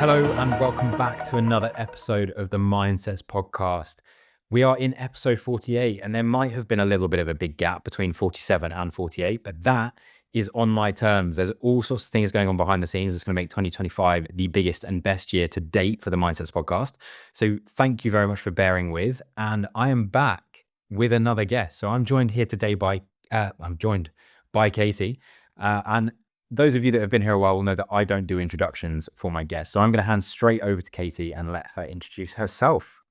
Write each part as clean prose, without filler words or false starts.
Hello and welcome back to another episode of the Mindsets podcast. We are in episode 48 and there might have been a little bit of a big gap between 47 and 48, but that is on my terms. There's all sorts of things going on behind the scenes that's going to make 2025 the biggest and best year to date for the Mindsets podcast. So thank you very much for bearing with. And I am back with another guest. So I'm joined here today by Katy. And those of you that have been here a while will know that I don't do introductions for my guests. So I'm going to hand straight over to Katy and let her introduce herself.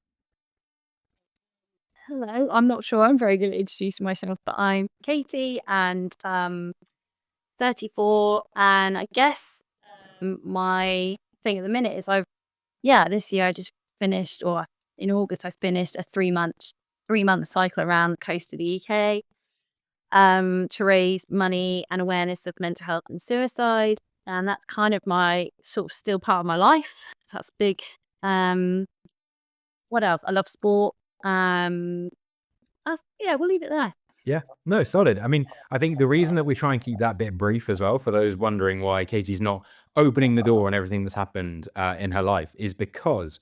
Hello, I'm not sure I'm very good at introducing myself, but I'm Katy and 34. And I guess my thing at the minute is this year I just finished, or in August, I finished a three month cycle around the coast of the UK to raise money and awareness of mental health and suicide. And that's kind of my sort of still part of my life. So that's big. What else? I love sport. We'll leave it there. Yeah, no, solid. I mean, I think the reason that we try and keep that bit brief as well, for those wondering why Katy's not opening the door on everything that's happened in her life, is because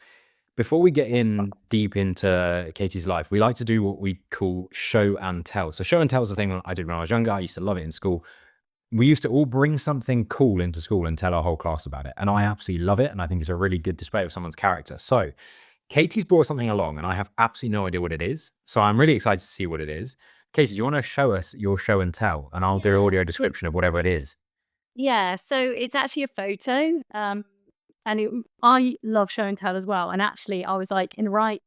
before we get in deep into Katy's life, we like to do what we call show and tell. So show and tell is the thing I did when I was younger. I used to love it in school. We used to all bring something cool into school and tell our whole class about it. And I absolutely love it. And I think it's a really good display of someone's character. So Katy's brought something along and I have absolutely no idea what it is. So I'm really excited to see what it is. Katy, do you want to show us your show and tell? And I'll do an audio description of whatever it is. Yeah, so it's actually a photo. I love show and tell as well. And actually, I was like, oh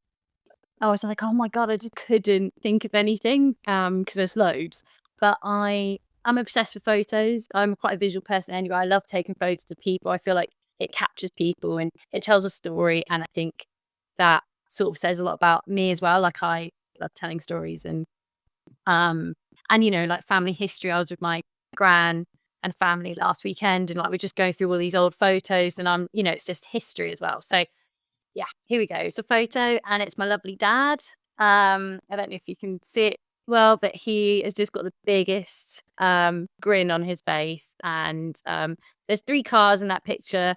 my God, I just couldn't think of anything because there's loads. But I'm obsessed with photos. I'm quite a visual person anyway. I love taking photos of people. I feel like it captures people and it tells a story. And I think that sort of says a lot about me as well. Like I love telling stories and like family history. I was with my gran and family last weekend and like we're just going through all these old photos and it's just history as well. So yeah, here we go. It's a photo and it's my lovely dad. I don't know if you can see it well, but he has just got the biggest grin on his face. And there's 3 cars in that picture.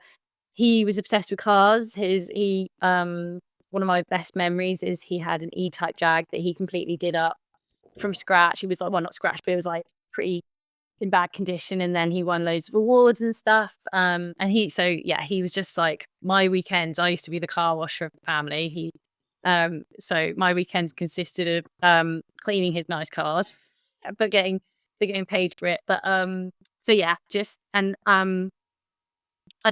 He was obsessed with cars. One of my best memories is he had an E-Type Jag that he completely did up from scratch. He was like, well, not scratch, but it was like pretty in bad condition. And then he won loads of awards and stuff. He was just like my weekends. I used to be the car washer of the family. So my weekends consisted of cleaning his nice cars, but getting paid for it. But I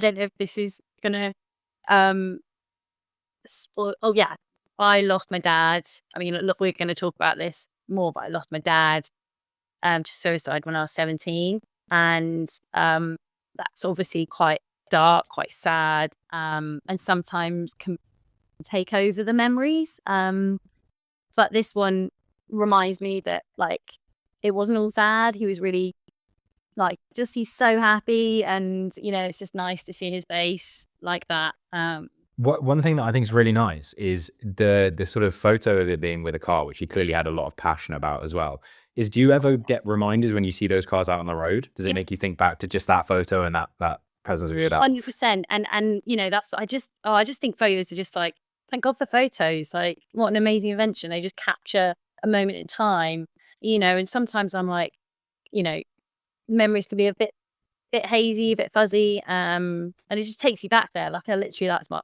don't know if this is gonna I lost my dad. I mean, look, we're going to talk about this more, but I lost my dad to suicide when I was 17. And that's obviously quite dark, quite sad, and sometimes can take over the memories. But this one reminds me that, like, it wasn't all sad. He was really, like, he's so happy. And, it's just nice to see his face like that. One thing that I think is really nice is the sort of photo of it being with a car, which he clearly had a lot of passion about as well. Do you ever get reminders when you see those cars out on the road? Does it make you think back to just that photo and that presence of your dad? 100%. And that's what I just think photos are just like, thank God for photos. Like, what an amazing invention. They just capture a moment in time, and sometimes I'm like, memories can be a bit hazy, a bit fuzzy, and it just takes you back there. Like,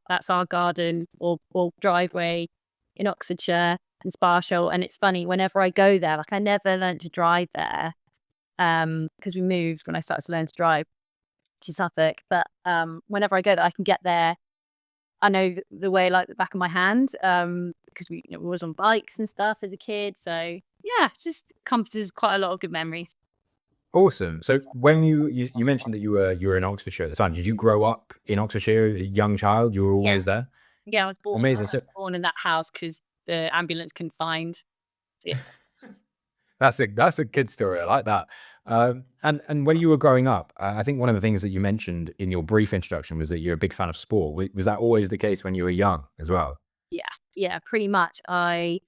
that's our garden or driveway in Oxfordshire and Sparshall. And it's funny, whenever I go there, like, I never learnt to drive there because we moved when I started to learn to drive to Suffolk. But whenever I go there, I can get there. I know the way like the back of my hand because we was on bikes and stuff as a kid. So yeah, it just encompasses quite a lot of good memories. Awesome. So when you mentioned that you were in Oxfordshire at the time, did you grow up in Oxfordshire, a young child? You were always there? Yeah, I was born. Amazing. Born in that house because the ambulance couldn't find. So, yeah. That's a good story. I like that. And when you were growing up, I think one of the things that you mentioned in your brief introduction was that you're a big fan of sport. Was that always the case when you were young as well? Yeah, pretty much. I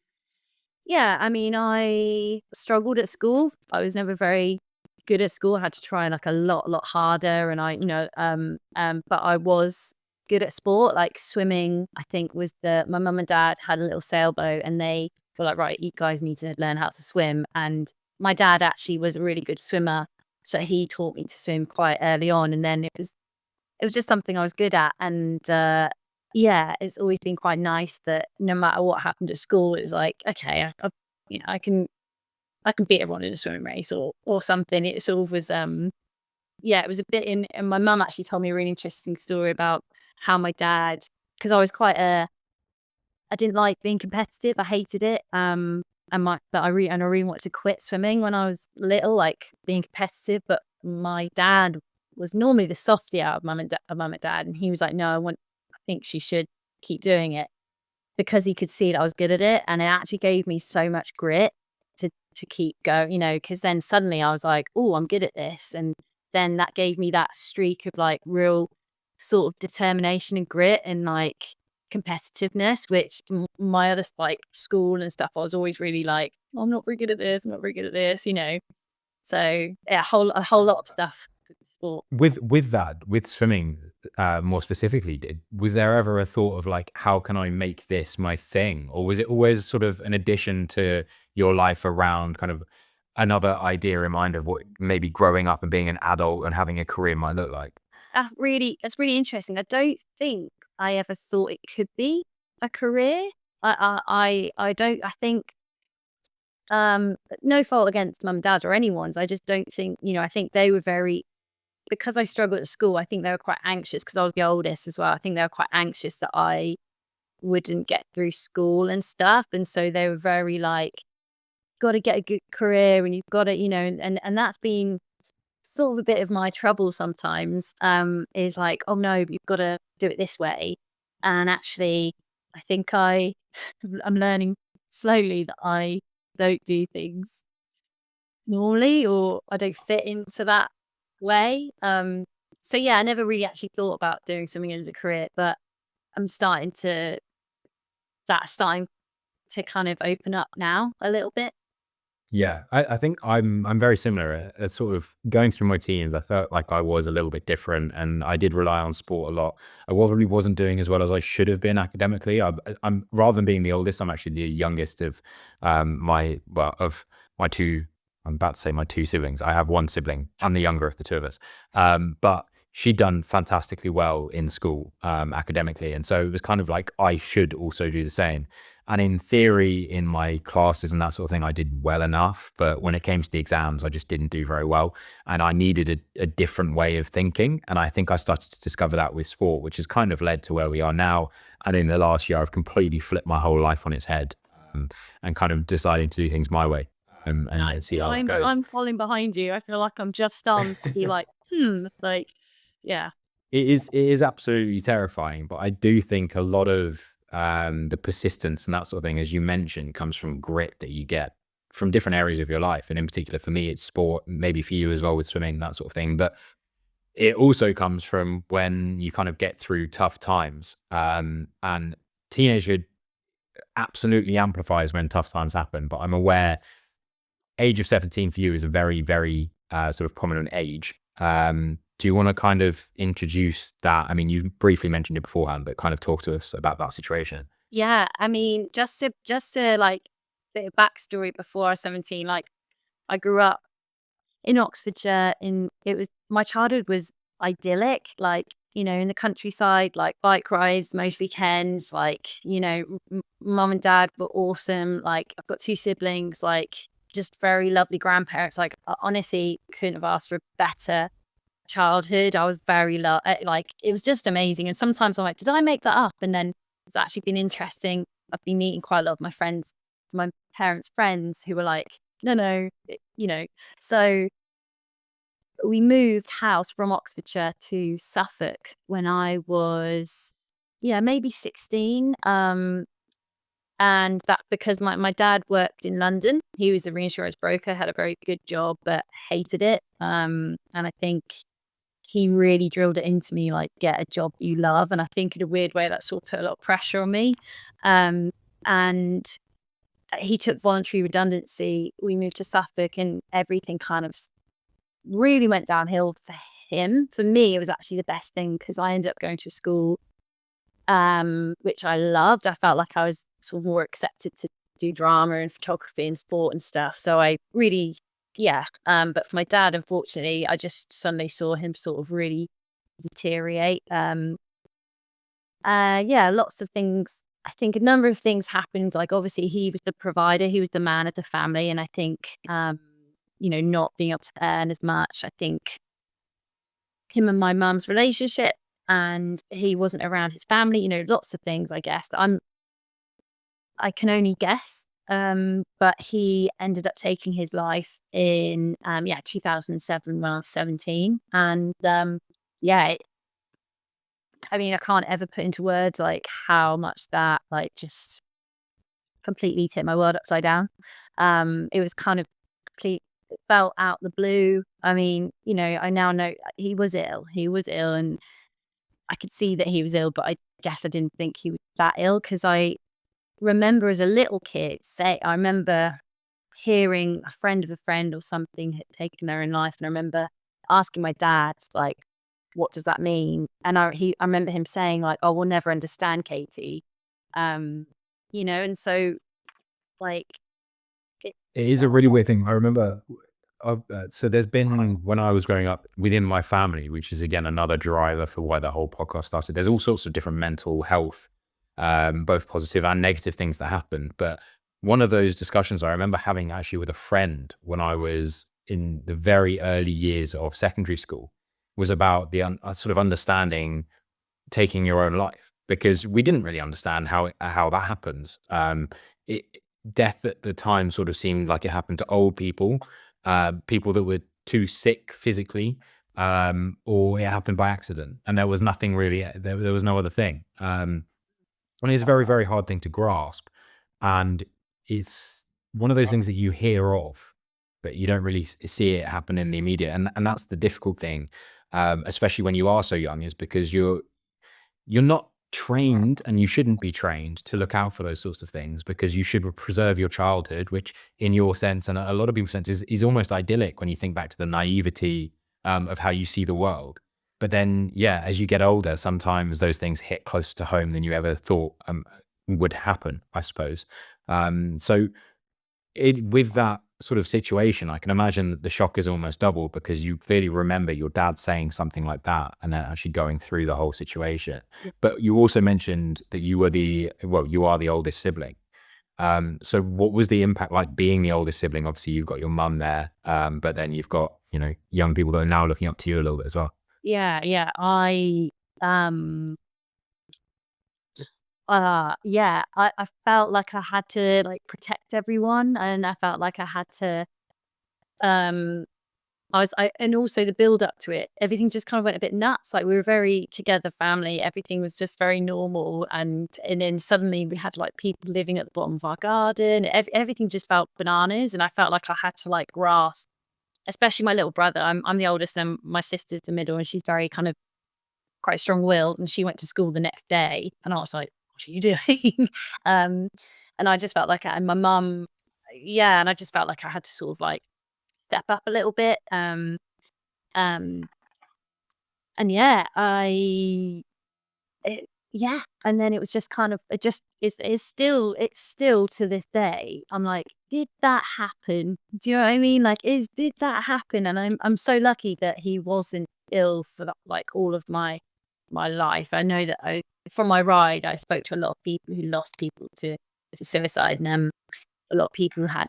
struggled at school. I was never very good at school. I had to try like a lot harder, and but I was good at sport. Like swimming, I think my mum and dad had a little sailboat, and they were like, right, you guys need to learn how to swim. And my dad actually was a really good swimmer, so he taught me to swim quite early on. And then it was just something I was good at. And yeah, it's always been quite nice that no matter what happened at school, it was like, okay, I can beat everyone in a swimming race or something. It sort of was yeah, it was a bit and my mum actually told me a really interesting story about how my dad, because I was I didn't like being competitive. I hated it. But I really wanted to quit swimming when I was little, like being competitive. But my dad was normally the softie out of mum and dad, and he was like, no, I think she should keep doing it, because he could see that I was good at it, and it actually gave me so much grit to keep going, because then suddenly I was like, oh, I'm good at this, and then that gave me that streak of like real sort of determination and grit and like competitiveness, which my other like school and stuff, I was always really like, oh, I'm not very good at this, I'm not very good at this. So yeah, a whole lot of stuff with sport. With swimming, more specifically, was there ever a thought of like, how can I make this my thing? Or was it always sort of an addition to your life around kind of another idea in mind of what maybe growing up and being an adult and having a career might look like? That's really interesting. I don't think I ever thought it could be a career. I don't. I think no fault against mum and dad or anyone's. I just don't think, I think they were because I struggled at school. I think they were quite anxious because I was the oldest as well. I think they were quite anxious that I wouldn't get through school and stuff, and so they were very like, got to get a good career, and you've got to, and that's been sort of a bit of my trouble sometimes, is like, oh no, you've got to do it this way. And actually, I think I'm learning slowly that I don't do things normally, or I don't fit into that way. So yeah, I never really actually thought about doing something as a career, but I'm starting to kind of open up now a little bit. Yeah, I think I'm very similar. Sort of going through my teens, I felt like I was a little bit different, and I did rely on sport a lot. I probably wasn't doing as well as I should have been academically. I'm rather than being the oldest, I'm actually the youngest of of my two. I'm about to say my two siblings. I have one sibling. I'm the younger of the two of us. But she'd done fantastically well in school, academically, and so it was kind of like I should also do the same. And in theory, in my classes and that sort of thing, I did well enough. But when it came to the exams, I just didn't do very well. And I needed a different way of thinking. And I think I started to discover that with sport, which has kind of led to where we are now. And in the last year, I've completely flipped my whole life on its head, and kind of deciding to do things my way, and see how it goes. I'm falling behind you. I feel like I'm just starting to be like, like, yeah. It is absolutely terrifying, but I do think a lot of the persistence and that sort of thing, as you mentioned, comes from grit that you get from different areas of your life. And in particular, for me, it's sport, maybe for you as well with swimming, that sort of thing. But it also comes from when you kind of get through tough times. And teenagehood absolutely amplifies when tough times happen. But I'm aware age of 17 for you is a very, very sort of prominent age. Do you want to kind of introduce that? I mean, you briefly mentioned it beforehand, but kind of talk to us about that situation. Yeah, I mean, just to like bit of backstory before I was 17, like I grew up in Oxfordshire. My childhood was idyllic, like, in the countryside, like bike rides most weekends, like, mum and dad were awesome. Like I've got two siblings, like just very lovely grandparents. Like I honestly couldn't have asked for a better childhood. I was very like, it was just amazing. And sometimes I'm like, did I make that up? And then it's actually been interesting. I've been meeting quite a lot of my parents' friends who were like, no, so we moved house from Oxfordshire to Suffolk when I was, yeah, maybe 16. And that because my dad worked in London. He was a reinsurance broker, had a very good job, but hated it. And I think he really drilled it into me, like, get a job you love. And I think in a weird way that sort of put a lot of pressure on me. And he took voluntary redundancy. We moved to Suffolk, and everything kind of really went downhill for him. For me, it was actually the best thing because I ended up going to school which I loved. I felt like I was sort of more accepted to do drama and photography and sport and stuff. So I really, yeah. But for my dad, unfortunately, I just suddenly saw him sort of really deteriorate. Yeah, lots of things. I think a number of things happened. Like obviously he was the provider, he was the man of the family. And I think, not being able to earn as much, I think him and my mum's relationship, and he wasn't around his family, lots of things, I guess. I can only guess. But he ended up taking his life in 2007 when I was 17. And yeah, I mean, I can't ever put into words like how much that like just completely tipped my world upside down. It was kind of complete, it felt out the blue. I mean, I now know he was ill. He was ill, and I could see that he was ill, but I guess I didn't think he was that ill, because I remember as a little kid I remember hearing a friend of a friend or something had taken their own life, and I remember asking my dad, like, what does that mean? And I remember him saying like, "Oh, we'll never understand, Katy." And so like it, It is a really weird thing. I remember, so there's been, when I was growing up within my family, which is again another driver for why the whole podcast started. There's all sorts of different mental health, both positive and negative things that happen. But one of those discussions I remember having actually with a friend when I was in the very early years of secondary school was about the sort of understanding taking your own life, because we didn't really understand how that happens. It, death at the time sort of seemed like it happened to old people, people that were too sick physically, or it happened by accident, and there was nothing really. There was no other thing. And it's a very, very hard thing to grasp, and it's one of those things that you hear of, but you don't really see it happen in the immediate, and that's the difficult thing, especially when you are so young, is because you're not trained, and you shouldn't be trained to look out for those sorts of things, because you should preserve your childhood, which in your sense, and a lot of people's sense, is almost idyllic when you think back to the naivety of how you see the world. But then, yeah, as you get older, sometimes those things hit closer to home than you ever thought would happen, I suppose. So with that sort of situation, I can imagine that the shock is almost double, because you clearly remember your dad saying something like that and then actually going through the whole situation. But you also mentioned that you are the oldest sibling. So what was the impact like being the oldest sibling? Obviously you've got your mum there, but then you've got, young people that are now looking up to you a little bit as well. yeah. I felt like I had to like protect everyone, and I felt like I had to um and also the build up to it, everything just kind of went a bit nuts. Like we were a very together family, everything was just very normal, and then suddenly we had like people living at the bottom of our garden. Everything just felt bananas, and I felt like I had to like grasp, especially my little brother. I'm the oldest, and my sister's the middle, and she's very kind of quite strong-willed, and she went to school the next day, and I was like, "What are you doing?" um, and I just felt like, and my mum, yeah, and I just felt like I had to sort of like step up a little bit. Um, and yeah, yeah, and then it was just kind of, it just it's still to this day. I'm like, did that happen? Do you know what I mean? Like, did that happen? And I'm so lucky that he wasn't ill for that, like all of my life. I know that from my ride, I spoke to a lot of people who lost people to suicide, and a lot of people who had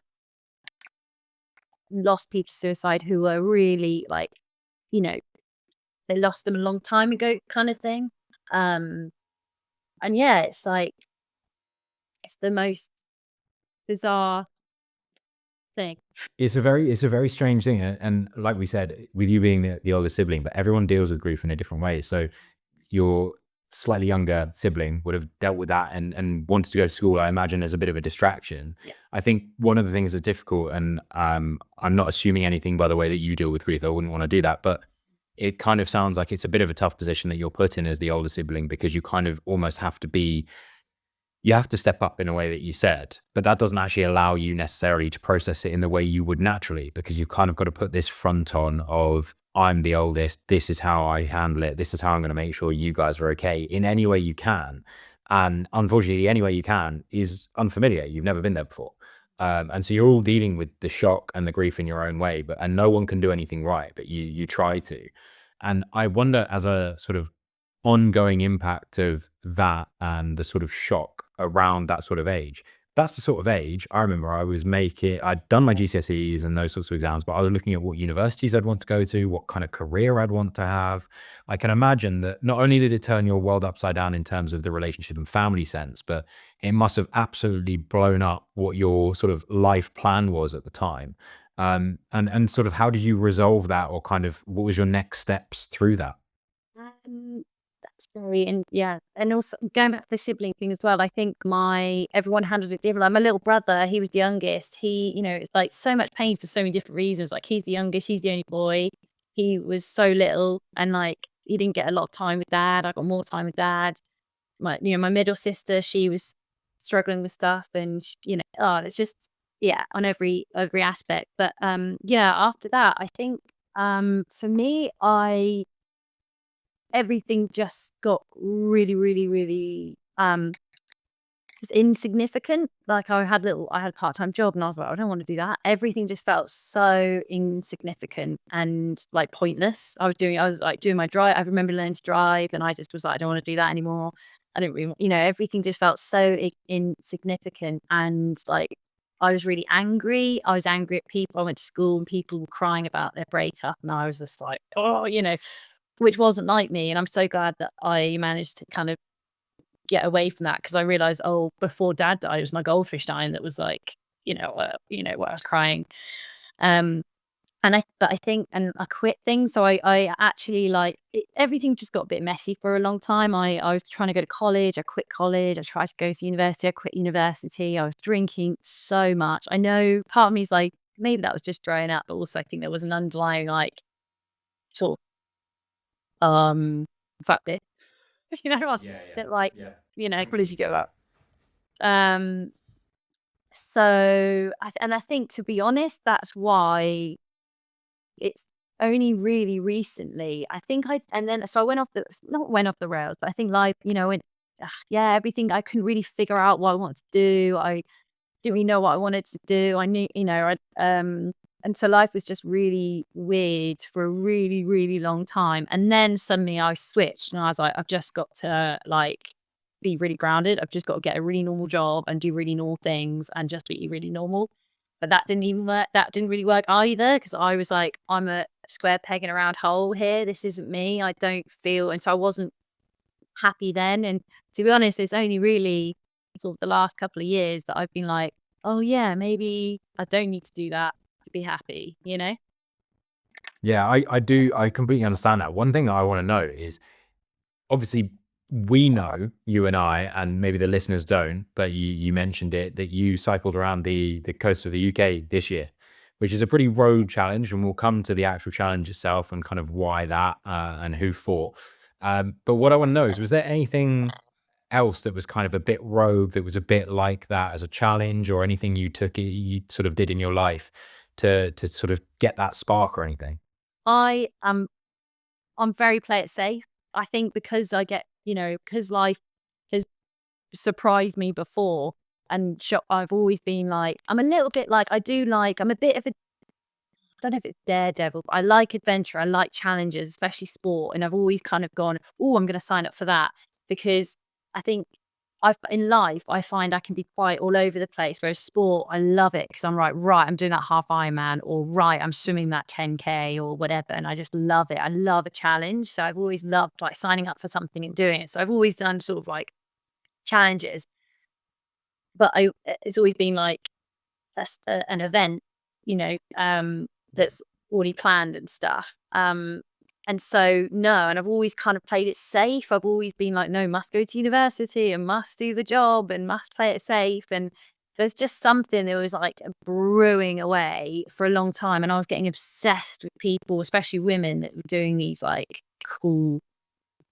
lost people to suicide who were really like, you know, they lost them a long time ago, kind of thing. And yeah, it's like it's the most bizarre thing. It's a very strange thing, and like we said, with you being the older sibling, but everyone deals with grief in a different way. So your slightly younger sibling would have dealt with that and wanted to go to school, I imagine, as a bit of a distraction. Yeah. I think one of the things that's difficult, and I'm not assuming anything by the way that you deal with grief, I wouldn't want to do that, but it kind of sounds like it's a bit of a tough position that you're put in as the older sibling, because you kind of almost have to you have to step up in a way that you said, but that doesn't actually allow you necessarily to process it in the way you would naturally, because you've kind of got to put this front on of I'm the oldest. This is how I handle it. This is how I'm going to make sure you guys are okay in any way you can. And unfortunately, any way you can is unfamiliar. You've never been there before. And so you're all dealing with the shock and the grief in your own way, and no one can do anything right, but you try to. And I wonder, as a sort of ongoing impact of that and the sort of shock around that sort of age. That's the sort of age I remember I'd done my GCSEs and those sorts of exams, but I was looking at what universities I'd want to go to, what kind of career I'd want to have. I can imagine that not only did it turn your world upside down in terms of the relationship and family sense, but it must have absolutely blown up what your sort of life plan was at the time. And sort of how did you resolve that, or kind of what was your next steps through that? That's very, and yeah, and also going back to the sibling thing as well. I think everyone handled it different. Like my little brother, he was the youngest. It's like so much pain for so many different reasons. Like he's the youngest, he's the only boy. He was so little, and like he didn't get a lot of time with dad. I got more time with dad. My middle sister, she was struggling with stuff, and it's just, yeah, on every aspect. But yeah, after that, I think for me, everything just got really, really, really just insignificant. Like I had a part-time job, and I was like, I don't want to do that. Everything just felt so insignificant and like pointless. I was like doing my drive. I remember learning to drive, and I just was like, I don't want to do that anymore. I didn't really, everything just felt so insignificant, and like I was really angry. I was angry at people. I went to school and people were crying about their breakup, and I was just like, oh, which wasn't like me. And I'm so glad that I managed to kind of get away from that, because I realized, oh, before dad died, it was my goldfish dying that was like, where I was crying. Um, but I think, and I quit things. So I actually everything just got a bit messy for a long time. I was trying to go to college. I quit college. I tried to go to university. I quit university. I was drinking so much. I know part of me is like, maybe that was just drying up, but also I think there was an underlying like sort fuck this. I Yeah, was yeah, that like, yeah. as you Completely go get up. that. Um, so I think, to be honest, that's why it's only really recently. I think and then so I went off not went off the rails, but I think life, went, yeah, everything. I couldn't really figure out what I wanted to do. I didn't really know what I wanted to do. I knew, and so life was just really weird for a really, really long time. And then suddenly I switched, and I was like, I've just got to like be really grounded. I've just got to get a really normal job and do really normal things and just be really normal. But that didn't even work. That didn't really work either, because I was like, I'm a square peg in a round hole here. This isn't me. I don't feel, and so I wasn't happy then. And to be honest, it's only really sort of the last couple of years that I've been like, oh yeah, maybe I don't need to do that to be happy, Yeah, I do. I completely understand that. One thing that I want to know is, obviously, we know, you and I, and maybe the listeners don't, but you mentioned it, that you cycled around the coast of the UK this year, which is a pretty road challenge, and we'll come to the actual challenge itself and kind of why that, and who fought. But what I want to know is, was there anything else that was kind of a bit rogue, that was a bit like that as a challenge, or anything you sort of did in your life to sort of get that spark or anything? I am I'm very play it safe. I think because because life has surprised me before, and I've always been like, I'm a little bit like, I'm a bit of a, I don't know if it's daredevil, but I like adventure. I like challenges, especially sport. And I've always kind of gone, oh, I'm going to sign up for that, because I think in life, I find I can be quite all over the place. Whereas sport, I love it because I'm right, I'm doing that half Ironman, or right, I'm swimming that 10K or whatever. And I just love it. I love a challenge. So I've always loved like signing up for something and doing it. So I've always done sort of like challenges, but it's always been like an event, you know, that's already planned and stuff. And so no, and I've always kind of played it safe. I've always been like, no, must go to university and must do the job and must play it safe. And there's just something that was like brewing away for a long time. And I was getting obsessed with people, especially women, that were doing these like cool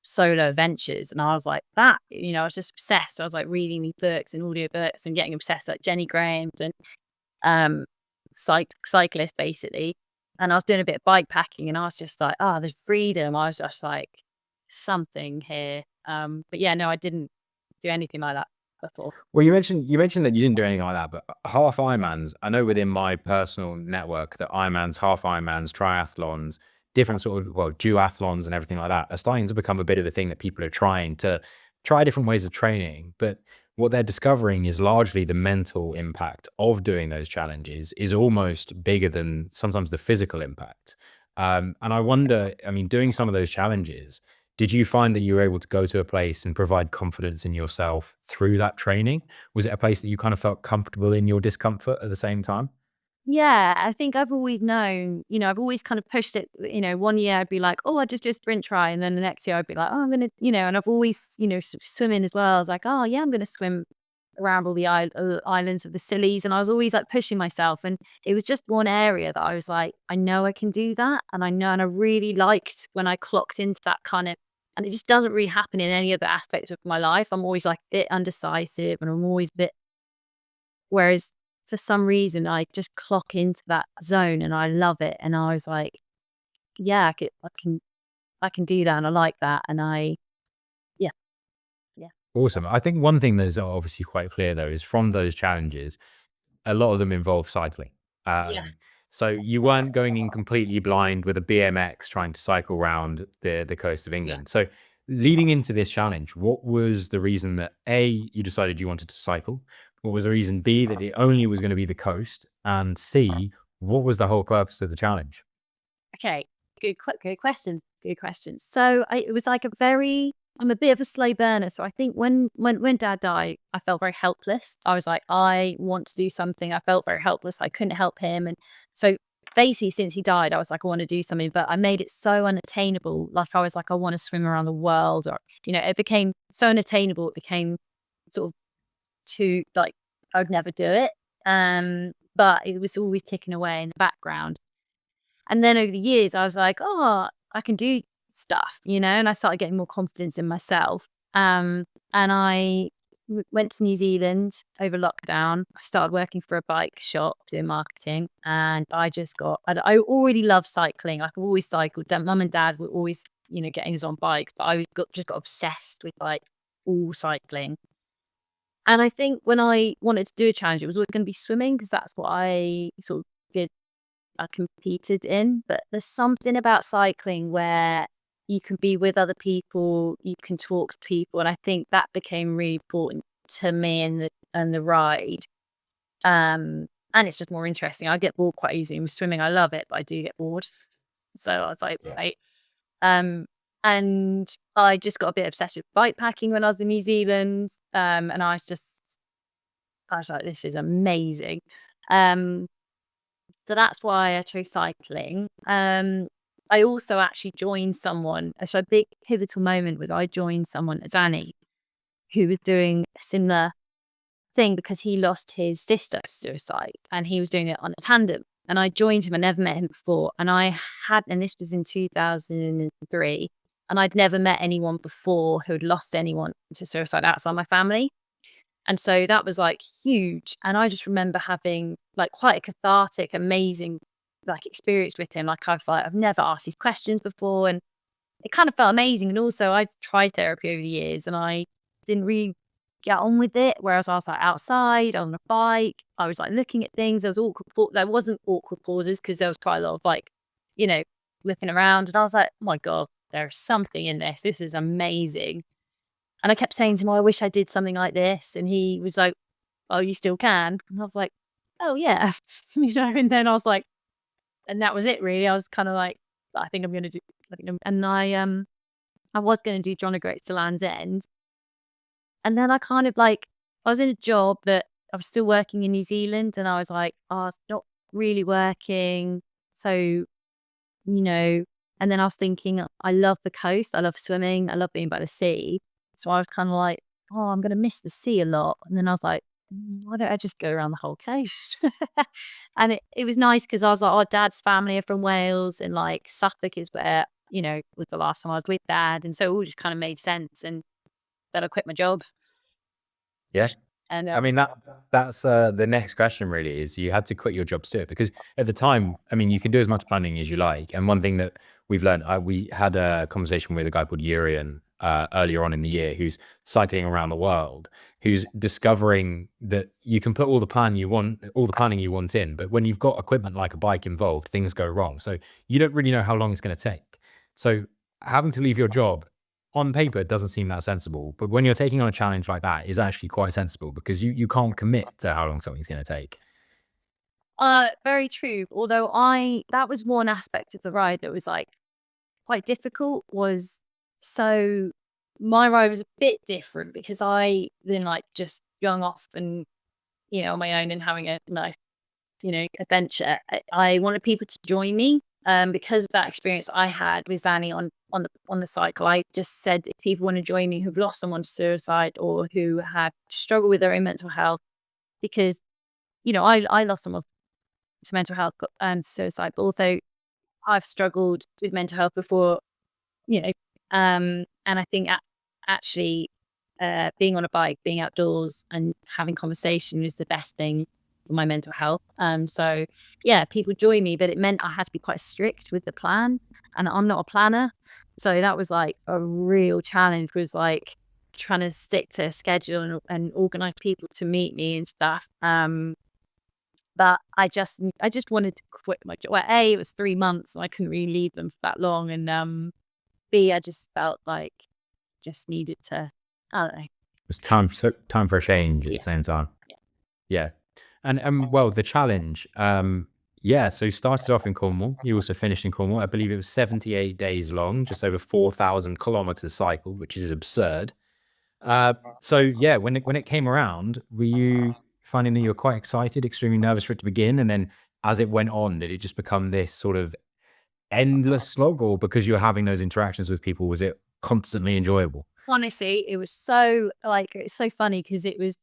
solo ventures. And I was like, I was just obsessed. I was like reading these books and audio books and getting obsessed, like Jenny Graham and cyclist basically. and I was doing a bit of bike packing, and I was just like, oh, there's freedom. I was just like, something here. But yeah, no, I didn't do anything like that before. Well, you mentioned that you didn't do anything like that, but half Ironmans, I know within my personal network that Ironmans, half Ironmans, triathlons, different sort of, well, duathlons and everything like that are starting to become a bit of a thing that people are trying to try different ways of training. But what they're discovering is largely the mental impact of doing those challenges is almost bigger than sometimes the physical impact. And I wonder, I mean, doing some of those challenges, did you find that you were able to go to a place and provide confidence in yourself through that training? Was it a place that you kind of felt comfortable in your discomfort at the same time? Yeah, I think I've always known, I've always kind of pushed it. One year I'd be like, oh, I just do a sprint try. And then the next year I'd be like, oh, I'm going to, and I've always, swimming as well. I was like, oh, yeah, I'm going to swim around all the islands of the Scillies. And I was always like pushing myself. And it was just one area that I was like, I know I can do that. And I know, and I really liked when I clocked into that kind of, and it just doesn't really happen in any other aspect of my life. I'm always like a bit undecisive and I'm always a bit, whereas for some reason I just clock into that zone and I love it. And I was like, yeah, I can do that. And I like that. And yeah, yeah, Awesome. I think one thing that is obviously quite clear though is from those challenges, a lot of them involve cycling. yeah. So you weren't going in completely blind with a BMX trying to cycle around the coast of Yeah. England. So leading into this challenge, what was the reason that A, you decided you wanted to cycle? What was the reason B, that it only was going to be the coast? And C, what was the whole purpose of the challenge? Okay. Good question. Good question. So it was like I'm a bit of a slow burner. So I think when dad died, I felt very helpless. I was like, I want to do something. I felt very helpless. I couldn't help him. And so basically since he died, I was like, I want to do something, but I made it so unattainable. Like I was like, I want to swim around the world, or, it became so unattainable. It became sort of too, like, I would never do it. But it was always ticking away in the background. And then over the years, I was like, oh, I can do stuff, and I started getting more confidence in myself. And I went to New Zealand over lockdown. I started working for a bike shop doing marketing, and I already loved cycling. Like I've always cycled. Mum and dad were always, getting us on bikes, but just got obsessed with like all cycling. And I think when I wanted to do a challenge, it was always going to be swimming because that's what I sort of did. I competed in, but there's something about cycling where you can be with other people, you can talk to people, and I think that became really important to me in the ride. And it's just more interesting. I get bored quite easily with swimming. I love it, but I do get bored. So I was like, Yeah. right. Um, and I just got a bit obsessed with bike packing when I was in New Zealand. And I was like, this is amazing. Um, so that's why I chose cycling. I also actually joined someone. So a big pivotal moment was I joined someone, Zanny, who was doing a similar thing because he lost his sister to suicide and he was doing it on a tandem. And I joined him. I never met him before. And this was in 2003. And I'd never met anyone before who had lost anyone to suicide outside my family. And so that was like huge. And I just remember having like quite a cathartic, amazing like experience with him. Like I've never asked these questions before. And it kind of felt amazing. And also I've tried therapy over the years and I didn't really get on with it. Whereas I was like outside on a bike, I was like looking at things. There wasn't awkward pauses because there was quite a lot of like, looking around. And I was like, oh my God, there's something in this. This is amazing. And I kept saying to him, oh, I wish I did something like this. And he was like, oh, you still can. And I was like, oh, yeah. And then I was like, and that was it, really. I was kind of like, I think I'm going to do, and I was going to do John O'Groats to Land's End. And then I kind of like, I was in a job that I was still working in New Zealand. And I was like, oh, it's not really working. So, and then I was thinking, I love the coast. I love swimming. I love being by the sea. So I was kind of like, oh, I'm going to miss the sea a lot. And then I was like, why don't I just go around the whole coast? And it was nice because I was like, oh, dad's family are from Wales and like Suffolk is where, was the last time I was with dad. And so it all just kind of made sense. And then I quit my job. Yeah. And I mean, that's the next question really is you had to quit your job to do it because at the time, I mean, you can do as much planning as you like. And one thing that we've learned, we had a conversation with a guy called Urian earlier on in the year who's cycling around the world, who's discovering that you can put all the planning you want in, but when you've got equipment like a bike involved, things go wrong. So you don't really know how long it's going to take. So having to leave your job on paper, it doesn't seem that sensible, but when you're taking on a challenge like that, is actually quite sensible because you can't commit to how long something's going to take. very true. Although that was one aspect of the ride that was like quite difficult was so my ride was a bit different because I then like just going off and on my own and having a nice adventure. I wanted people to join me because of that experience I had with Zanny on the cycle. I just said if people want to join me who've lost someone to suicide or who have struggled with their own mental health, because I lost someone to mental health and suicide, but also I've struggled with mental health before, and I think actually being on a bike, being outdoors and having conversation is the best thing for my mental health. So yeah, people join me, but it meant I had to be quite strict with the plan, and I'm not a planner. So that was like a real challenge, was like trying to stick to a schedule and organize people to meet me and stuff. But I just wanted to quit my job. Well, A, it was 3 months and I couldn't really leave them for that long. And B, I just felt like just needed to, I don't know. It's time for a change at Yeah. the same time. Yeah. Yeah. And well, the challenge, yeah, so you started off in Cornwall. You also finished in Cornwall. I believe it was 78 days long, just over 4,000 kilometers cycled, which is absurd. So yeah, when it came around, were you finding that you were quite excited, extremely nervous for it to begin? And then as it went on, did it just become this sort of endless slog, or because you were having those interactions with people, was it constantly enjoyable? Honestly, it was so like, it's so funny because it was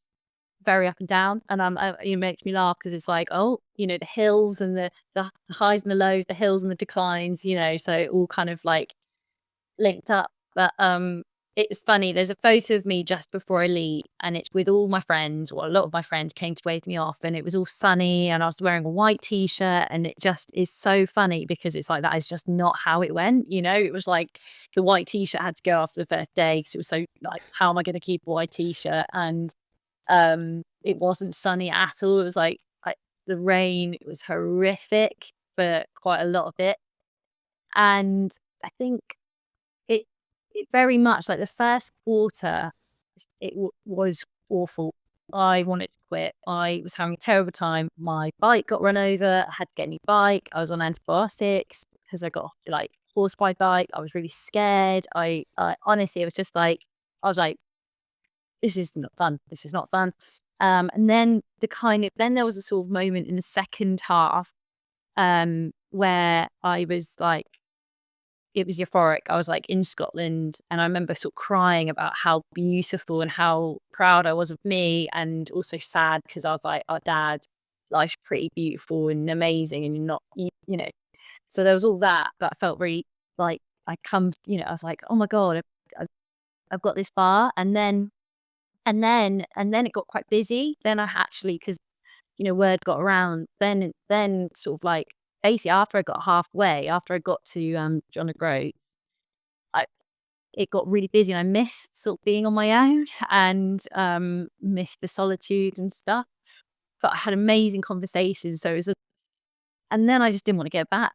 very up and down, and it makes me laugh because it's like, oh, the hills and the highs and the lows, the hills and the declines, so it all kind of like linked up. But it was funny. There's a photo of me just before I leave, and it's with all my friends, or a lot of my friends came to wave me off, and it was all sunny, and I was wearing a white t-shirt, and it just is so funny because it's like that is just not how it went. It was like the white t-shirt had to go after the first day because it was so like, how am I going to keep a white t-shirt? And it wasn't sunny at all. It was like the rain. It was horrific for quite a lot of it, and I think it very much like the first quarter, was awful. I wanted to quit. I was having a terrible time. My bike got run over. I had to get a new bike. I was on antibiotics because I got like horse bike. I was really scared. I honestly, it was just like, I was like, this is not fun. This is not fun. And then then there was a sort of moment in the second half, where I was like, it was euphoric. I was like in Scotland, and I remember sort of crying about how beautiful and how proud I was of me, and also sad because I was like, oh, Dad, life's pretty beautiful and amazing, and you're not, So there was all that, but I felt really like I was like, oh my God, I've got this far. And then it got quite busy. Then I actually, because word got around. Then sort of like basically after I got halfway, after I got to John O'Groats, it got really busy, and I missed sort of being on my own, and missed the solitude and stuff. But I had amazing conversations. So and then I just didn't want to get back.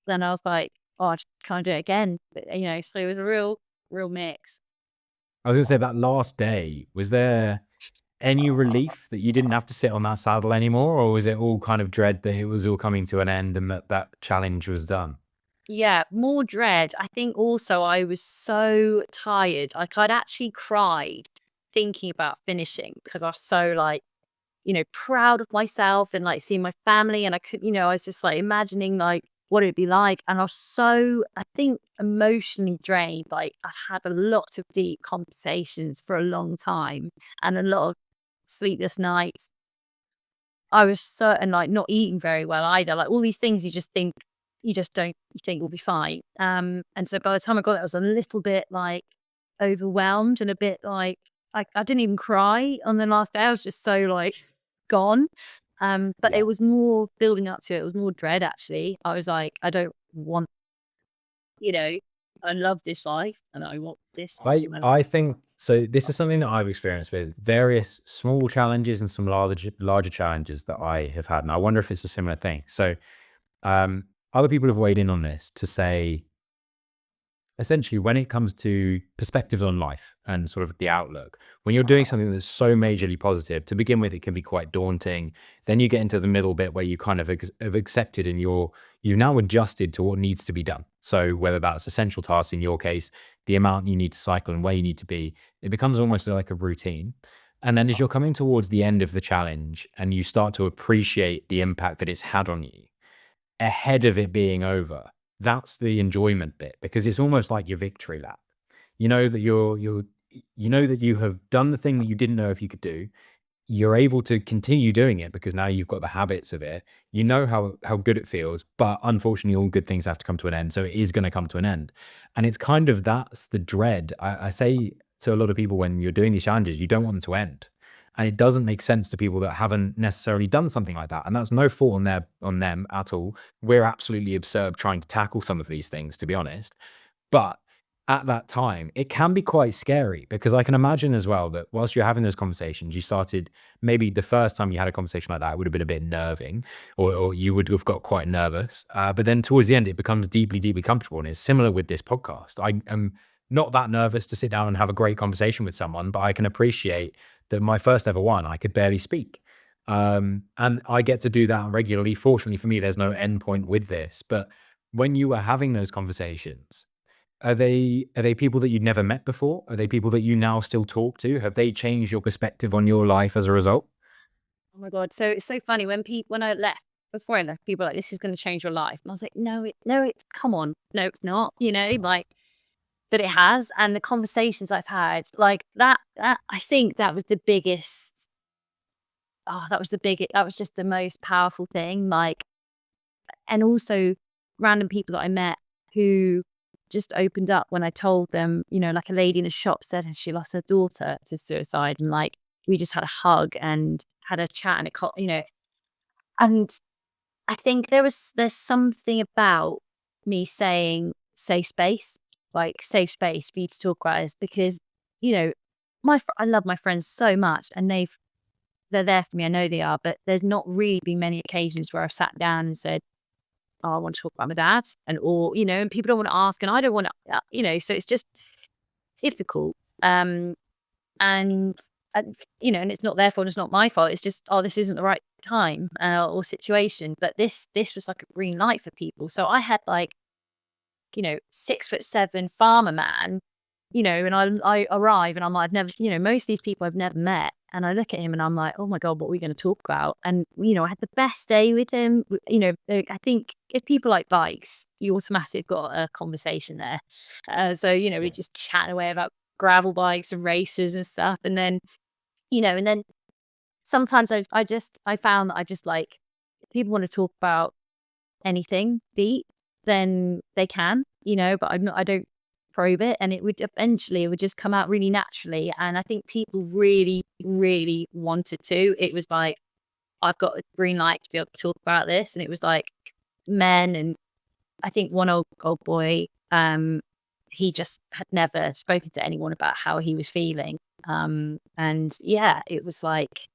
Then I was like, oh, I just can't do it again. But, so it was a real mix. I was gonna say that last day, was there any relief that you didn't have to sit on that saddle anymore, or was it all kind of dread that it was all coming to an end and that challenge was done? Yeah, more dread. I think also I was so tired. Like I'd actually cried thinking about finishing because I was so like, proud of myself and like seeing my family. And I could, I was just like imagining like what it'd be like. And I was so, I think, emotionally drained. Like I had a lot of deep conversations for a long time and a lot of sleepless nights. I was so, and like not eating very well either. Like all these things you just don't, you think will be fine. And so by the time I got there, I was a little bit like overwhelmed and a bit like I didn't even cry on the last day. I was just so like gone. But Yeah. it was more building up to it. It was more dread actually. I was like, I don't want, you know, I love this life and I want this to be my life. I think so. This is something that I've experienced with various small challenges and some larger challenges that I have had, and I wonder if it's a similar thing. So, um, other people have weighed in on this to say, essentially, when it comes to perspectives on life and sort of the outlook, when you're doing something that's so majorly positive, to begin with, it can be quite daunting. Then you get into the middle bit where you kind of have accepted and you've now adjusted to what needs to be done. So whether that's essential tasks in your case, the amount you need to cycle and where you need to be, it becomes almost like a routine. And then as you're coming towards the end of the challenge and you start to appreciate the impact that it's had on you, ahead of it being over, that's the enjoyment bit because it's almost like your victory lap. You know that you know that you have done the thing that you didn't know if you could do. You're able to continue doing it because now you've got the habits of it. You know how good it feels, but unfortunately, all good things have to come to an end. So it is going to come to an end, and it's kind of that's the dread. I say to a lot of people when you're doing these challenges, you don't want them to end, and it doesn't make sense to people that haven't necessarily done something like that. And that's no fault on them at all. We're absolutely absurd trying to tackle some of these things, to be honest. But at that time, it can be quite scary because I can imagine as well that whilst you're having those conversations, you started maybe the first time you had a conversation like that, it would have been a bit nerving or you would have got quite nervous. But then towards the end, it becomes deeply, deeply comfortable. And it's similar with this podcast. I am not that nervous to sit down and have a great conversation with someone, but I can appreciate that my first ever one, I could barely speak. And I get to do that regularly. Fortunately for me, there's no end point with this. But when you were having those conversations, are they people that you'd never met before? Are they people that you now still talk to? Have they changed your perspective on your life as a result? Oh my God. So it's so funny when I left, before I left, people were like, this is going to change your life. And I was like, no, come on. No, it's not, like, but it has. And the conversations I've had like that I think that was the biggest, that was just the most powerful thing. Like, and also random people that I met who just opened up when I told them, like a lady in a shop said she lost her daughter to suicide. And like, we just had a hug and had a chat and and I think there's something about me saying safe space, like safe space for you to talk about this because, you know, I love my friends so much and they're there for me. I know they are, but there's not really been many occasions where I've sat down and said, oh, I want to talk about my dad and people don't want to ask and I don't want to, so it's just difficult. And, and it's not their fault, it's not my fault. It's just, oh, this isn't the right time or situation. But this was like a green light for people. So I had like, 6'7" farmer man, and I arrive and I'm like, I've never, most of these people I've never met. And I look at him and I'm like, oh my God, what are we going to talk about? And, I had the best day with him. I think if people like bikes, you automatically got a conversation there. So, we just chat away about gravel bikes and races and stuff. And then, and then sometimes I found that I just like, if people want to talk about anything deep, then they can, but I don't probe it, and it would just come out really naturally. And I think people really, really wanted to. It was like, I've got a green light to be able to talk about this. And it was like men, and I think one old boy, he just had never spoken to anyone about how he was feeling. And yeah, it was like,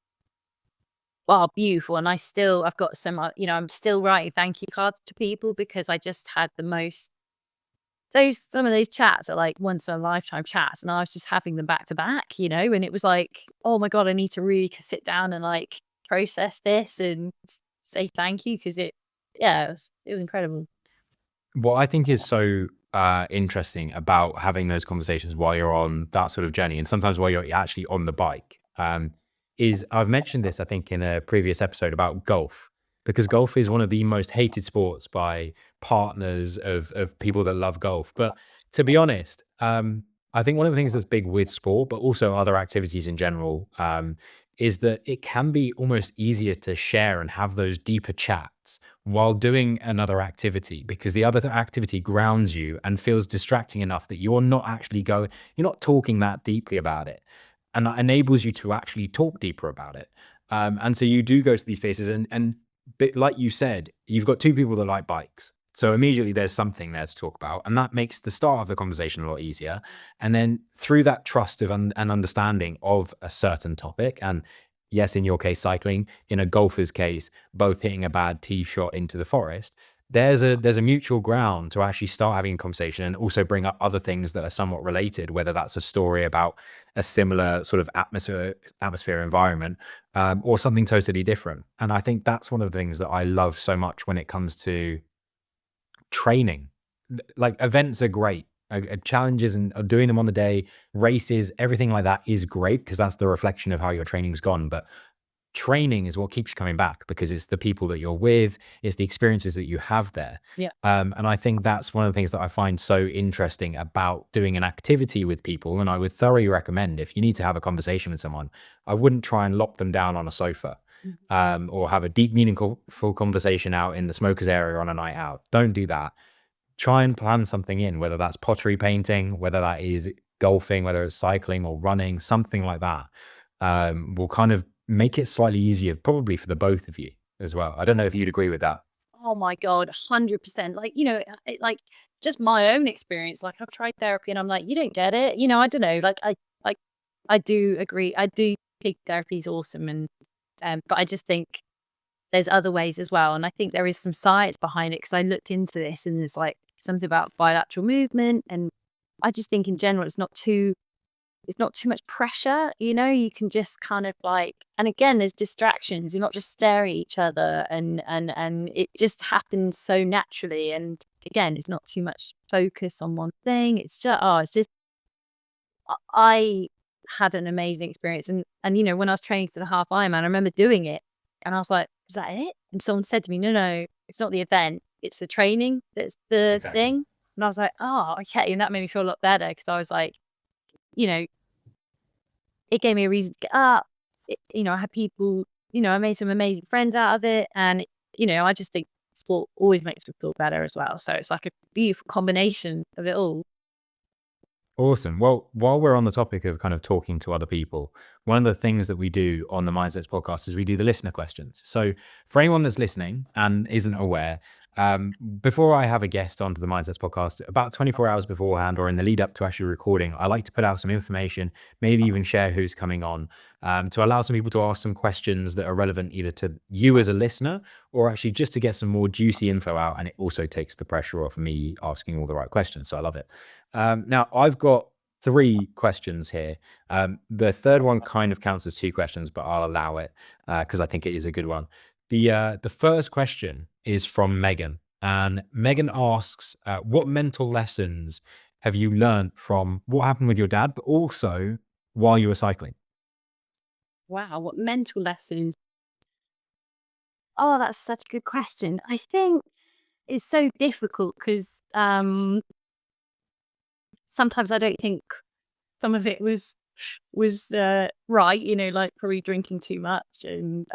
wow, beautiful. And I've got some, I'm still writing thank you cards to people because I just had the most, some of those chats are like once in a lifetime chats. And I was just having them back to back, and it was like, oh my God, I need to really sit down and like process this and say thank you. Cause it was incredible. What I think is so interesting about having those conversations while you're on that sort of journey, and sometimes while you're actually on the bike, is I've mentioned this, I think, in a previous episode about golf, because golf is one of the most hated sports by partners of people that love golf. But to be honest, I think one of the things that's big with sport, but also other activities in general, is that it can be almost easier to share and have those deeper chats while doing another activity, because the other activity grounds you and feels distracting enough that you're not actually you're not talking that deeply about it. and that enables you to actually talk deeper about it. And so you do go to these places, and like you said, you've got two people that like bikes. So immediately there's something there to talk about, and that makes the start of the conversation a lot easier. And then through that trust of and understanding of a certain topic, and yes, in your case, cycling, in a golfer's case, both hitting a bad tee shot into the forest, there's a mutual ground to actually start having a conversation and also bring up other things that are somewhat related, whether that's a story about a similar sort of atmosphere environment, or something totally different. And I think that's one of the things that I love so much when it comes to training. Like, events are great. Challenges and doing them on the day, races, everything like that is great because that's the reflection of how your training's gone. But training is what keeps you coming back because it's the people that you're with, it's the experiences that you have there. Yeah. And I think that's one of the things that I find so interesting about doing an activity with people. And I would thoroughly recommend, if you need to have a conversation with someone, I wouldn't try and lock them down on a sofa, or have a deep, meaningful full conversation out in the smokers area on a night out. Don't do that. Try and plan something in, whether that's pottery painting, whether that is golfing, whether it's cycling or running, something like that, will kind of make it slightly easier, probably for the both of you as well. I don't know if you'd agree with that. Oh my God, 100%. Like, like just my own experience, like I've tried therapy and I'm like, you don't get it. I don't know. I do agree. I do think therapy is awesome. But I just think there's other ways as well. And I think there is some science behind it because I looked into this and there's like something about bilateral movement. And I just think in general, it's not too much pressure, you can just kind of like, and again, there's distractions. You're not just staring at each other and it just happens so naturally. And again, it's not too much focus on one thing. I had an amazing experience. And when I was training for the half Ironman, I remember doing it and I was like, is that it? And someone said to me, no, it's not the event. It's the training. That's the Exactly. thing. And I was like, oh, okay. And that made me feel a lot better because I was like, it gave me a reason to get up. I had people, I made some amazing friends out of it. And, I just think sport always makes me feel better as well. So it's like a beautiful combination of it all. Awesome. Well, while we're on the topic of kind of talking to other people, one of the things that we do on the Mindsets podcast is we do the listener questions. So for anyone that's listening and isn't aware, before I have a guest onto the Mindsets podcast, about 24 hours beforehand or in the lead up to actually recording, I like to put out some information, maybe even share who's coming on, to allow some people to ask some questions that are relevant either to you as a listener or actually just to get some more juicy info out. And it also takes the pressure off me asking all the right questions. So I love it. Now, I've got 3 questions here. The third one kind of counts as 2 questions, but I'll allow it because I think it is a good one. The first question is from Megan, and Megan asks, "What mental lessons have you learned from what happened with your dad, but also while you were cycling?" Wow, what mental lessons? Oh, that's such a good question. I think it's so difficult because sometimes I don't think some of it was right, like probably drinking too much. And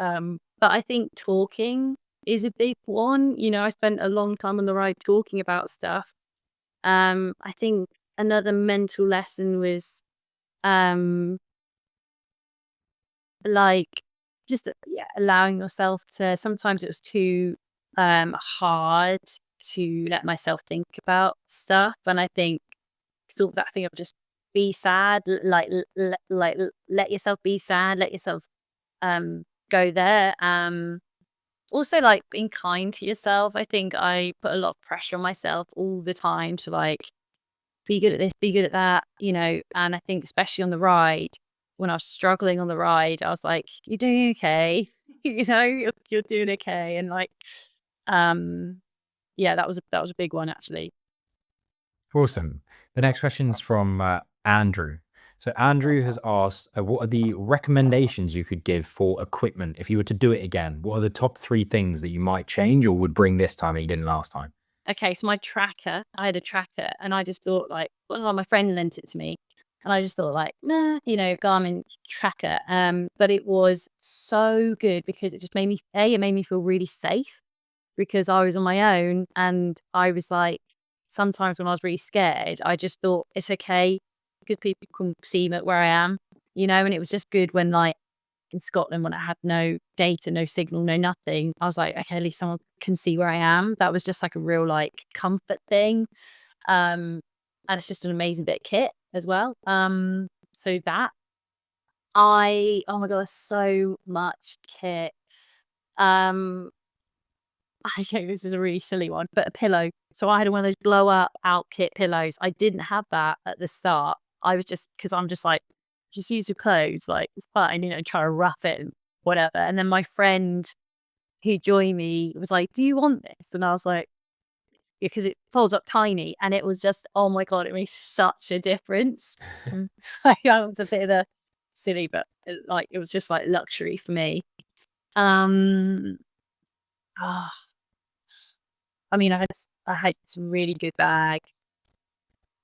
but I think talking is a big one. I spent a long time on the ride talking about stuff. I think another mental lesson was like just allowing yourself to, sometimes it was too hard to let myself think about stuff. And I think sort of that thing of just be sad, like let yourself be sad, let yourself go there. Also like being kind to yourself. I think I put a lot of pressure on myself all the time to like be good at this, be good at that, and I think especially on the ride, when I was struggling on the ride, I was like, you're doing okay. You're doing okay. And like yeah, that was a big one actually. Awesome. The next question's from Andrew. So Andrew has asked, what are the recommendations you could give for equipment if you were to do it again? What are the top 3 things that you might change or would bring this time that you didn't last time? Okay, so my tracker, I had a tracker and I just thought like, well, my friend lent it to me. And I just thought like, nah, Garmin tracker. But it was so good because it just made me, it made me feel really safe because I was on my own. And I was like, sometimes when I was really scared, I just thought it's okay because people can see me where I am. and it was just good when like in Scotland when I had no data, no signal, no nothing. I was like, okay, at least someone can see where I am. That was just like a real like comfort thing. And it's just an amazing bit of kit as well. So that oh my god, there's so much kit. Um, okay, this is a really silly one, but a pillow. So I had one of those blow up out kit pillows. I didn't have that at the start. I was just because I'm just like, just use your clothes, like it's fine, try to rough it and whatever. And then my friend who joined me was like, "Do you want this?" And I was like, because it folds up tiny, and it was just, oh my god, it made such a difference. Like, I was a bit of a silly, but it was just like luxury for me. Um, ah, I mean, I had some really good bags,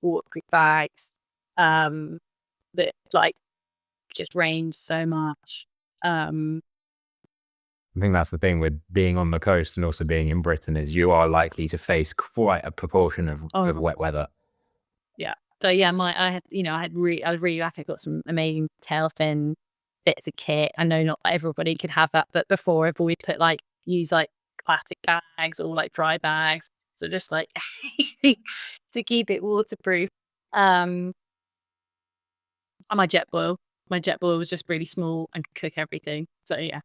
waterproof bags, that like just range so much. I think that's the thing with being on the coast and also being in Britain is you are likely to face quite a proportion of wet weather. Yeah. So yeah, I was really lucky. I got some amazing tailfin bits of kit. I know not everybody could have that, but before I've always use like plastic bags or like dry bags. So just like to keep it waterproof. And my jet boil was just really small and could cook everything. So yeah.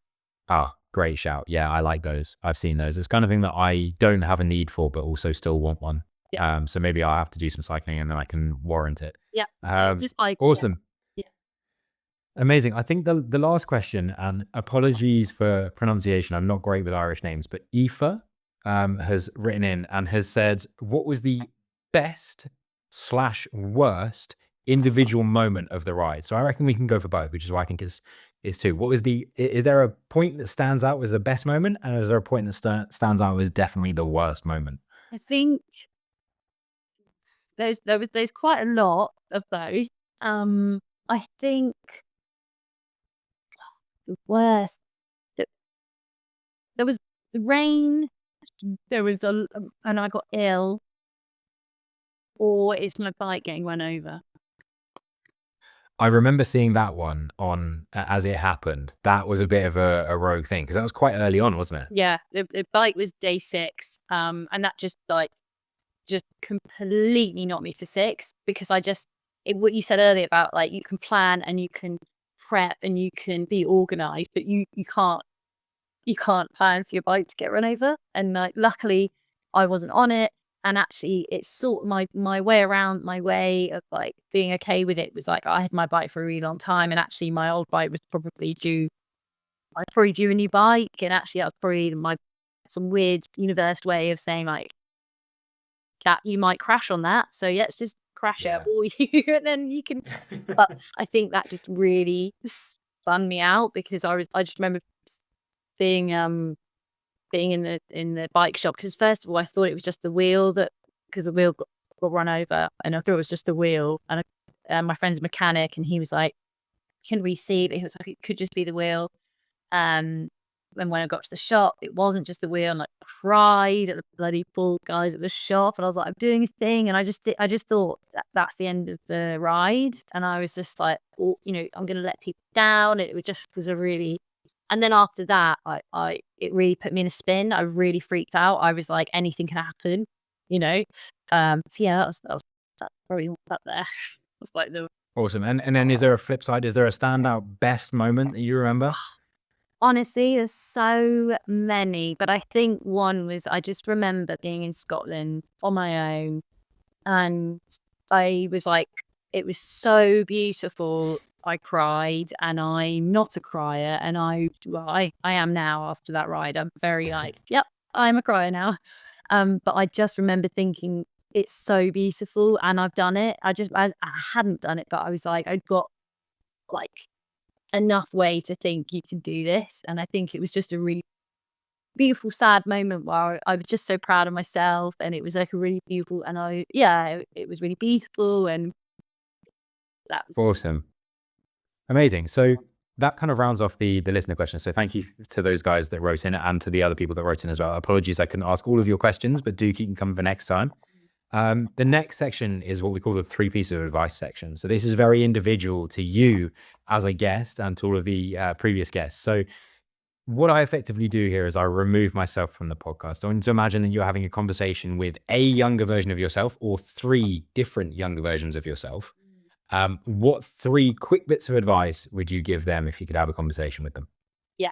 Oh, great shout. Yeah, I like those. I've seen those. It's kind of thing that I don't have a need for, but also still want one. Yeah. So maybe I'll have to do some cycling and then I can warrant it. Yeah. Just like awesome. Yeah. Amazing. I think the last question, and apologies for pronunciation, I'm not great with Irish names, but Aoife has written in and has said, what was the best/worst individual moment of the ride? So I reckon we can go for both, which is why I think is two. What was is there a point that stands out as the best moment? And is there a point that stands out as definitely the worst moment? I think there's quite a lot of those. I think the worst, there was the rain, there was and I got ill, or it's my bike getting run over. I remember seeing that one on as it happened. That was a bit of a rogue thing because that was quite early on, wasn't it? Yeah, the bike was day 6, and that just completely knocked me for 6 because what you said earlier about like you can plan and you can prep and you can be organized, but you can't plan for your bike to get run over. And like luckily I wasn't on it, and actually it's sort of my way around, my way of like being okay with it was like I had my bike for a really long time, and actually my old bike was probably due a new bike, and actually that was probably some weird universe way of saying like that you might crash on that, so let's just crash it for you and then you can. But I think that just really spun me out because I just remember being in the bike shop, because first of all I thought it was just the wheel because the wheel got run over, and I thought it was just the wheel, and my friend's a mechanic and he was like, can we see? But he was like, it could just be the wheel. And when I got to the shop, it wasn't just the wheel, and I cried at the bloody poor guys at the shop, and I was like, I'm doing a thing, and I just thought that's the end of the ride, and I was just like, oh, I'm going to let people down. It was a really, and then after that, it really put me in a spin. I really freaked out. I was like, anything can happen, So yeah, that was probably up there. That's like the awesome. And then is there a flip side? Is there a standout best moment that you remember? Honestly, there's so many, but I think one was I just remember being in Scotland on my own, and I was like, it was so beautiful. I cried, and I'm not a crier, and I am now after that ride. I'm very like, yep, I'm a crier now. But I just remember thinking it's so beautiful, and I've done it. I hadn't done it, but I was like, I'd got like enough way to think you can do this, and I think it was just a really beautiful sad moment where I was just so proud of myself, and it was like a really beautiful, and it was really beautiful, and that was awesome. Amazing. So that kind of rounds off the listener questions. So thank you to those guys that wrote in and to the other people that wrote in as well. Apologies I couldn't ask all of your questions, but do keep them coming for next time. The next section is what we call the 3 pieces of advice section. So this is very individual to you as a guest and to all of the previous guests. So what I effectively do here is I remove myself from the podcast. I want you to imagine that you're having a conversation with a younger version of yourself or 3 different younger versions of yourself. What 3 quick bits of advice would you give them if you could have a conversation with them? Yeah.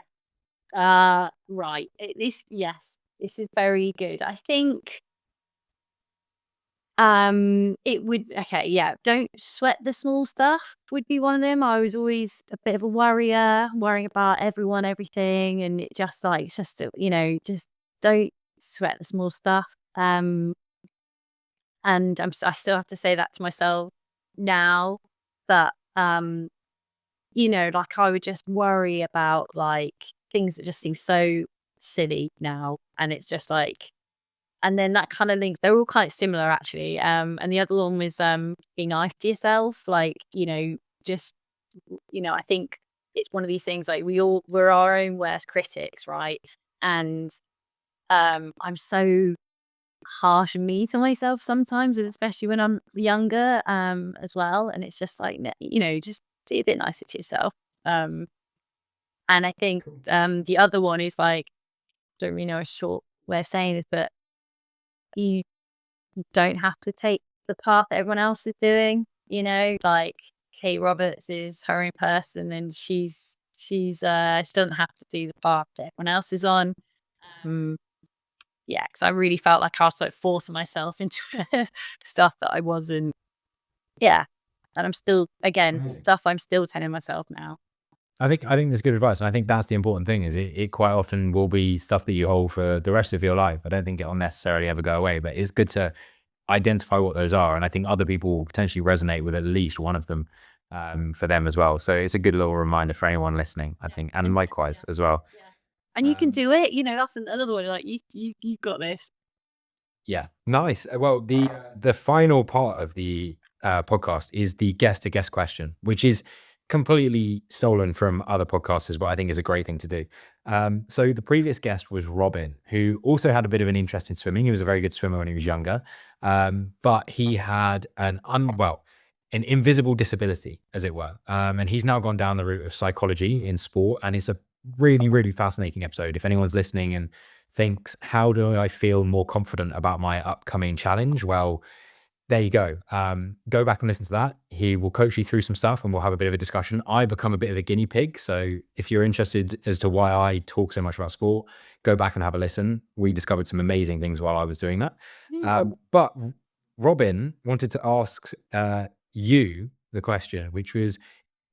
Right. Yes, this is very good. I think it would, okay, yeah, don't sweat the small stuff would be one of them. I was always a bit of a worrier, worrying about everyone, everything, and it just like it's just just don't sweat the small stuff. And I still have to say that to myself now, but like I would just worry about like things that just seem so silly now, and it's just like, and then that kind of links. They're all kind of similar actually. And the other one was be nice to yourself, like just I think it's one of these things like we're our own worst critics, right? And I'm so harsh and mean to myself sometimes, and especially when I'm younger as well, and it's just like just be a bit nicer to yourself. And I think the other one is like, don't really know a short way of saying this, but you don't have to take the path that everyone else is doing, like Katy Roberts is her own person, and she doesn't have to do the path that everyone else is on. Yeah, because I really felt like I was like forcing myself into stuff that I wasn't. Yeah, and I'm still, again, stuff I'm still telling myself now. I think that's good advice, and I think that's the important thing. Is it quite often will be stuff that you hold for the rest of your life. I don't think it'll necessarily ever go away, but it's good to identify what those are, and I think other people will potentially resonate with at least one of them for them as well. So it's a good little reminder for anyone listening, I think, and likewise as well. Yeah. And you can do it. That's another one. Like you've got this. Yeah, nice. Well, the final part of the podcast is the guest to guest question, which is completely stolen from other podcasters, but I think is a great thing to do. So the previous guest was Robin, who also had a bit of an interest in swimming. He was a very good swimmer when he was younger, but he had an invisible disability, as it were, and he's now gone down the route of psychology in sport, and it's a really, really fascinating episode. If anyone's listening and thinks, how do I feel more confident about my upcoming challenge? Well, there you go. Go back and listen to that. He will coach you through some stuff and we'll have a bit of a discussion. I become a bit of a guinea pig. So if you're interested as to why I talk so much about sport, go back and have a listen. We discovered some amazing things while I was doing that. But Robin wanted to ask you the question, which was,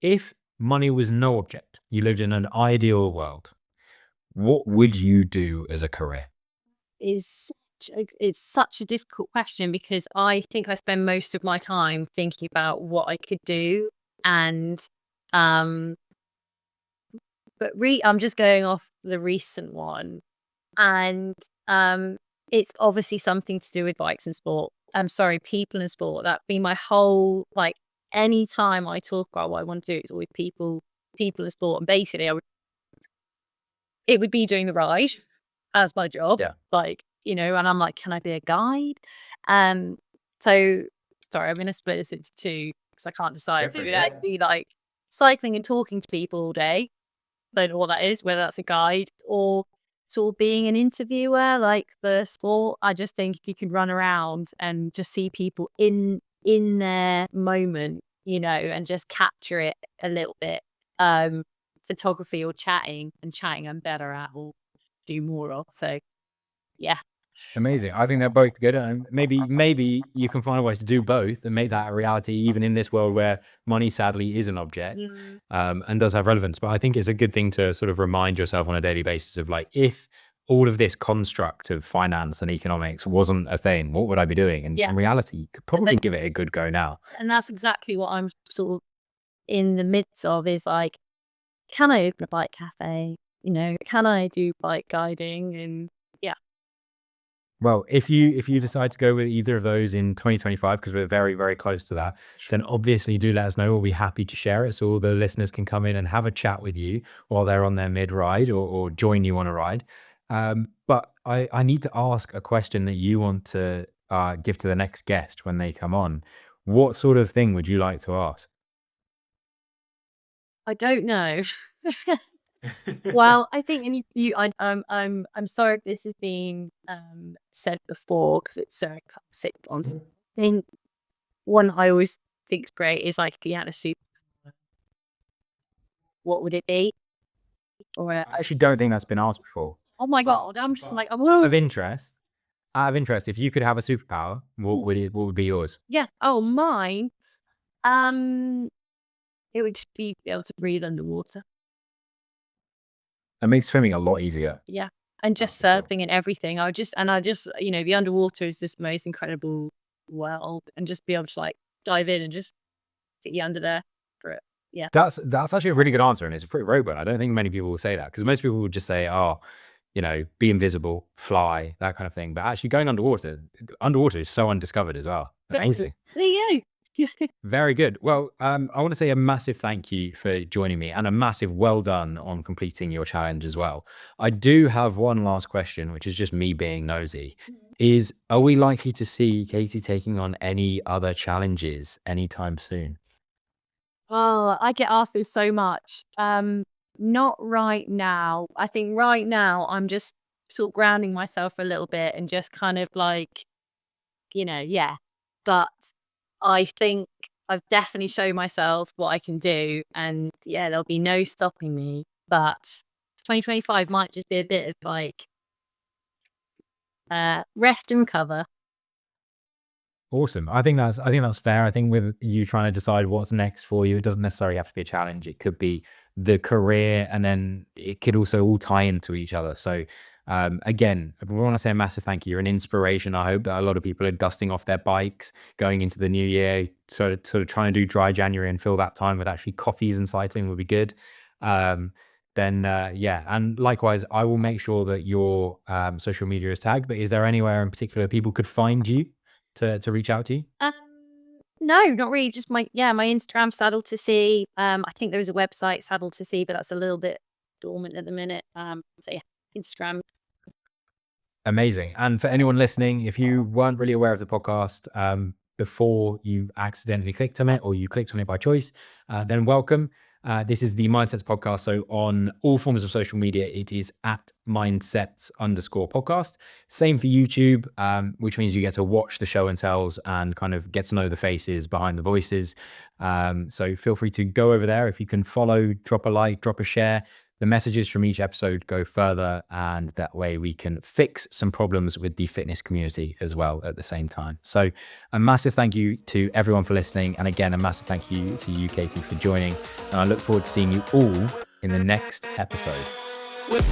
if money was no object, you lived in an ideal world, what would you do as a career? It's such a difficult question because I think I spend most of my time thinking about what I could do, and but I'm just going off the recent one, and it's obviously something to do with bikes and sport. I'm sorry, people in sport. That'd be my whole, like, any time I talk about what I want to do, it's always people in sport, and basically it would be doing the ride as my job. Yeah. Like, and I'm like, can I be a guide? So sorry, I'm going to split this into 2 because I can't decide. Maybe that'd be like cycling and talking to people all day. Don't know what that is, whether that's a guide or sort of being an interviewer, like the sport. I just think if you can run around and just see people in their moment, and just capture it a little bit. Photography or chatting I'm better at, or do more of. So yeah. Amazing. I think they're both good. And maybe you can find ways to do both and make that a reality, even in this world where money sadly is an object, and does have relevance. But I think it's a good thing to sort of remind yourself on a daily basis of, like, if all of this construct of finance and economics wasn't a thing, what would I be doing? And in reality, you could probably give it a good go now. And that's exactly what I'm sort of in the midst of, is like, can I open a bike cafe? Can I do bike guiding? And yeah. Well, if you decide to go with either of those in 2025, because we're very, very close to that, then obviously do let us know. We'll be happy to share it so all the listeners can come in and have a chat with you while they're on their mid-ride, or join you on a ride. But I need to ask a question that you want to give to the next guest when they come on, what sort of thing would you like to ask? I don't know. Well, I think, and I'm sorry if this has been said before because it's a classic one. I think one I always think's great is like if you had a super, what would it be? Or I actually don't think that's been asked before. oh my god, I'm just like Out of interest, if you could have a superpower, what would be yours? yeah. Oh, mine. Um, it would be able to breathe underwater. That makes swimming a lot easier. Yeah, and just for sure. surfing and everything. I just the underwater is this most incredible world, and just be able to like dive in and just get you under there for it. Yeah. That's actually a really good answer, and it's a pretty rogue one. I don't think many people will say that because most people would just say, "Oh, be invisible, fly, that kind of thing." But actually, going underwater is so undiscovered as well. Amazing. There you go. Very good. Well, I want to say a massive thank you for joining me and a massive well done on completing your challenge as well. I do have one last question, which is just me being nosy. Are we likely to see Katy taking on any other challenges anytime soon? Oh, I get asked this so much. Not right now. I think right now I'm just sort of grounding myself a little bit and just kind of like, yeah. But I think I've definitely shown myself what I can do, and yeah, there'll be no stopping me. But 2025 might just be a bit of like rest and recover. Awesome. I think that's fair. I think with you trying to decide what's next for you, it doesn't necessarily have to be a challenge. It could be the career, and then it could also all tie into each other. So again, I want to say a massive thank you. You're an inspiration. I hope that a lot of people are dusting off their bikes going into the new year, sort of trying to do dry January and fill that time with actually coffees and cycling would be good. Then yeah, and likewise, I will make sure that your social media is tagged. But is there anywhere in particular people could find you to reach out to you? Um, no, not really. Just my Instagram Saddle to See. I think there is a website Saddle to See, but that's a little bit dormant at the minute. So yeah, Instagram. Amazing. And for anyone listening, if you weren't really aware of the podcast before you accidentally clicked on it or you clicked on it by choice, then welcome. This is the Mindsets podcast. So on all forms of social media, it is at mindsets_podcast. Same for YouTube, which means you get to watch the show and tells and kind of get to know the faces behind the voices. So feel free to go over there. If you can follow, drop a like, drop a share. The messages from each episode go further, and that way we can fix some problems with the fitness community as well at the same time. So a massive thank you to everyone for listening. And again, a massive thank you to you, Katy, for joining. And I look forward to seeing you all in the next episode. With